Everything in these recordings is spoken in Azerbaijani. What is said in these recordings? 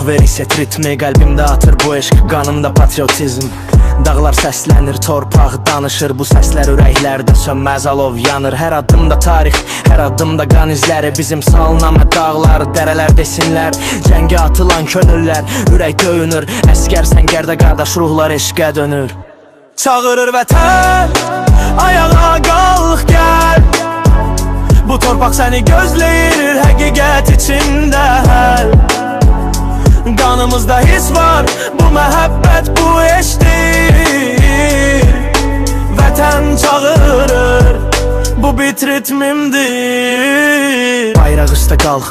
veriset ritmi, qəlbimdə atır bu eşq, qanımda patriotizm. Dağlar səslənir, torpaq danışır, bu səslər ürəklərdə sönməz alov yanır. Hər addımda tarix, hər addımda qan izləri, bizim salınamə dağlar, dərələr desinlər. Cəngə atılan könüllər, ürək döyünür, əskər səngərdə qardaş ruhlar eşqə dönür. Çağırır vətən, ayağa qalx gəl, bu torpaq səni gözləyir, həqiqət içində həll. Qanımızda his var, bu məhəbbət, bu eşqdir. Vətən çağırır, bu bit ritmimdir. Bayraq üstə qalx,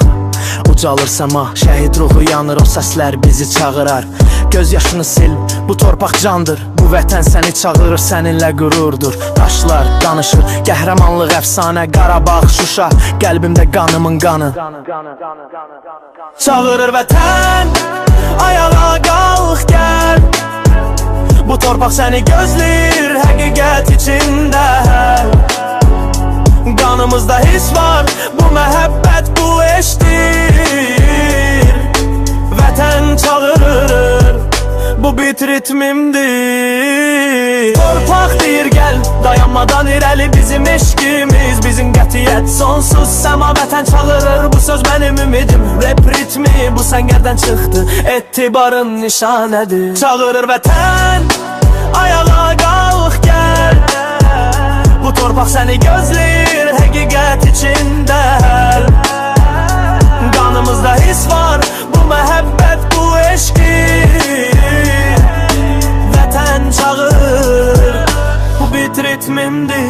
ucalır səma, şəhid ruhu yanır, o səslər bizi çağırar. Göz yaşını sil, bu torpaq candır, bu vətən səni çağırır, səninlə qürurdur. Daşlar danışır, qəhrəmanlıq əfsanə, Qarabağ, Şuşa, qəlbimdə qanımın qanı. Çağırır vətən, ayağa qalx gəl, bu torpaq səni gözləyir, həqiqət içində həll. Qanımızda his var, bu məhəbbət, bu eşqdir. Vətən çağırır, bu bit ritmimdir. Torpaq deyir gəl, dayanmadan irəli bizim eşqimiz, bizim qətiyyət sonsuz. Səma vətən çağırır, bu söz mənim ümidim. Rap ritmi bu səngərdən çıxdı, etibarın nişanədir. Çağırır vətən, ayağa qalx gəl, bu torpaq səni gözləyir, həqiqət içində həll. Qanımızda his var, bu məhəbbət, bu eşqdir. Vətən çağırır, bu bit ritmimdir.